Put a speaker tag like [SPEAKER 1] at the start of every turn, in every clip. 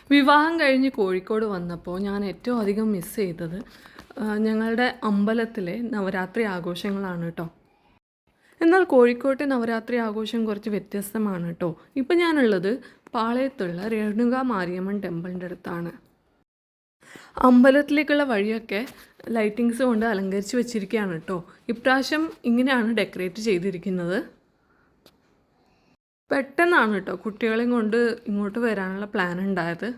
[SPEAKER 1] വിവാഹം കഴിഞ്ഞ് കോഴിക്കോട് വന്നപ്പോൾ ഞാൻ ഏറ്റവും അധികം മിസ് ചെയ്തത് ഞങ്ങളുടെ അമ്പലത്തിലെ നവരാത്രി ആഘോഷങ്ങളാണ് കേട്ടോ. എന്നാൽ കോഴിക്കോട്ടെ നവരാത്രി ആഘോഷം കുറച്ച് വ്യത്യസ്തമാണ് കേട്ടോ. ഇപ്പം ഞാനുള്ളത് പാളയത്തുള്ള രേണുക മാരിയമ്മൻ ടെമ്പിളിൻ്റെ അടുത്താണ്. അമ്പലത്തിലേക്കുള്ള വഴിയൊക്കെ ലൈറ്റിങ്സ് കൊണ്ട് അലങ്കരിച്ച് വെച്ചിരിക്കുകയാണ് കേട്ടോ. ഇപ്രാവശ്യം ഇങ്ങനെയാണ് ഡെക്കറേറ്റ് ചെയ്തിരിക്കുന്നത്. പെട്ടെന്നാണ് കേട്ടോ കുട്ടികളെയും കൊണ്ട് ഇങ്ങോട്ട് വരാനുള്ള പ്ലാൻ ഉണ്ടായത്.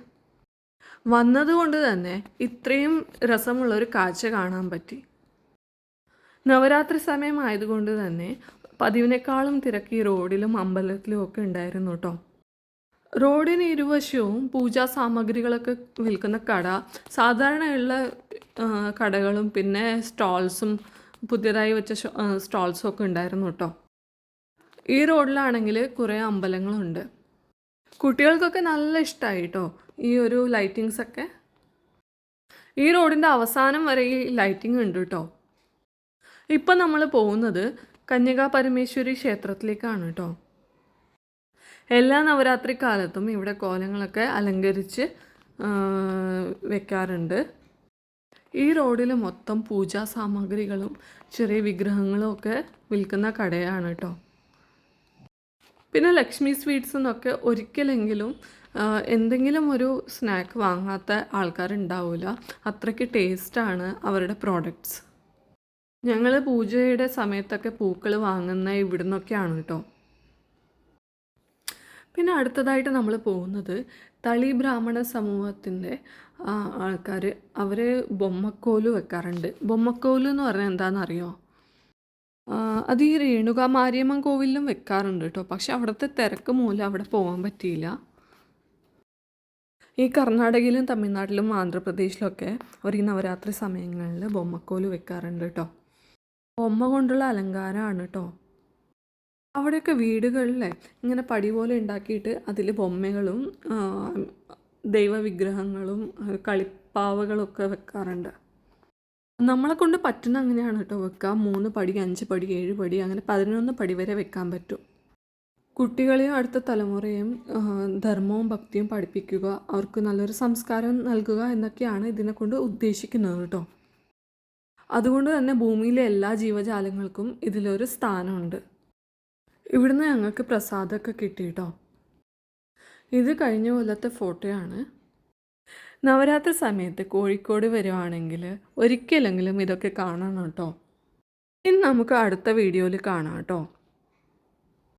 [SPEAKER 1] വന്നതുകൊണ്ട് തന്നെ ഇത്രയും രസമുള്ളൊരു കാഴ്ച കാണാൻ പറ്റി. നവരാത്രി സമയമായതുകൊണ്ട് തന്നെ പതിവിനേക്കാളും തിരക്ക് ഈ റോഡിലും അമ്പലത്തിലും ഒക്കെ ഉണ്ടായിരുന്നു കേട്ടോ. റോഡിന് ഇരുവശവും പൂജാ സാമഗ്രികളൊക്കെ വിൽക്കുന്ന കട, സാധാരണയുള്ള കടകളും പിന്നെ സ്റ്റോൾസും പുതിയതായി വെച്ച സ്റ്റോൾസും ഒക്കെ ഉണ്ടായിരുന്നു കേട്ടോ. ഈ റോഡിലാണെങ്കിൽ കുറേ അമ്പലങ്ങളുണ്ട്. കുട്ടികൾക്കൊക്കെ നല്ല ഇഷ്ടമായി കേട്ടോ ഈ ഒരു ലൈറ്റിങ്സൊക്കെ. ഈ റോഡിൻ്റെ അവസാനം വരെ ഈ ലൈറ്റിംഗ് ഉണ്ട് കേട്ടോ. ഇപ്പം നമ്മൾ പോകുന്നത് കന്യകാ പരമേശ്വരി ക്ഷേത്രത്തിലേക്കാണ് കേട്ടോ. എല്ലാ നവരാത്രി കാലത്തും ഇവിടെ കോലങ്ങളൊക്കെ അലങ്കരിച്ച് വെക്കാറുണ്ട്. ഈ റോഡിൽ മൊത്തം പൂജാ സാമഗ്രികളും ചെറിയ വിഗ്രഹങ്ങളും ഒക്കെ വിൽക്കുന്ന കടയാണ് കേട്ടോ. പിന്നെ ലക്ഷ്മി സ്വീറ്റ്സ് എന്നൊക്കെ ഒരിക്കലെങ്കിലും എന്തെങ്കിലും ഒരു സ്നാക്ക് വാങ്ങാത്ത ആൾക്കാരുണ്ടാവില്ല. അത്രയ്ക്ക് ടേസ്റ്റാണ് അവരുടെ പ്രോഡക്റ്റ്സ്. ഞങ്ങൾ പൂജയുടെ സമയത്തൊക്കെ പൂക്കൾ വാങ്ങുന്ന ഇവിടെ നിന്നൊക്കെയാണ് കേട്ടോ. പിന്നെ അടുത്തതായിട്ട് നമ്മൾ പോകുന്നത് തളി ബ്രാഹ്മണ സമൂഹത്തിൻ്റെ ആൾക്കാർ അവർ ബൊമ്മക്കോല് വെക്കാറുണ്ട്. ബൊമ്മക്കോല് എന്ന് പറഞ്ഞാൽ എന്താണെന്നറിയോ? അത് ഈ രേണുക മാരിയമ്മൻ കോവിലിലും വെക്കാറുണ്ട് കേട്ടോ. പക്ഷെ അവിടുത്തെ തിരക്ക് മൂലം അവിടെ പോകാൻ പറ്റിയില്ല. ഈ കർണാടകയിലും തമിഴ്നാട്ടിലും ആന്ധ്രാപ്രദേശിലൊക്കെ ഒരു ഈ നവരാത്രി സമയങ്ങളിൽ ബൊമ്മക്കോല് വെക്കാറുണ്ട് കേട്ടോ. ബൊമ്മ കൊണ്ടുള്ള അലങ്കാരമാണ് കേട്ടോ. അവിടെയൊക്കെ വീടുകളിൽ ഇങ്ങനെ പടി പോലെ ഉണ്ടാക്കിയിട്ട് അതിൽ ബൊമ്മകളും ദൈവവിഗ്രഹങ്ങളും കളിപ്പാവകളൊക്കെ വെക്കാറുണ്ട്. നമ്മളെ കൊണ്ട് പറ്റുന്ന അങ്ങനെയാണ് കേട്ടോ വെക്കാം. 3 പടി 5 പടി 7 പടി അങ്ങനെ 11 പടി വരെ വെക്കാൻ പറ്റും. കുട്ടികളെയും അടുത്ത തലമുറയും ധർമ്മവും ഭക്തിയും പഠിപ്പിക്കുക, അവർക്ക് നല്ലൊരു സംസ്കാരം നൽകുക എന്നൊക്കെയാണ് ഇതിനെക്കൊണ്ട് ഉദ്ദേശിക്കുന്നത് കേട്ടോ. അതുകൊണ്ട് തന്നെ ഭൂമിയിലെ എല്ലാ ജീവജാലങ്ങൾക്കും ഇതിലൊരു സ്ഥാനമുണ്ട്. ഇവിടുന്ന് ഞങ്ങൾക്ക് പ്രസാദമൊക്കെ കിട്ടി കേട്ടോ. ഇത് കഴിഞ്ഞ കൊല്ലത്തെ ഫോട്ടോയാണ്. നവരാത്രി സമയത്ത് കോഴിക്കോട് വരുവാണെങ്കിൽ ഒരിക്കലെങ്കിലും ഇതൊക്കെ കാണണം കേട്ടോ. ഇനി നമുക്ക് അടുത്ത വീഡിയോയിൽ കാണാം കേട്ടോ.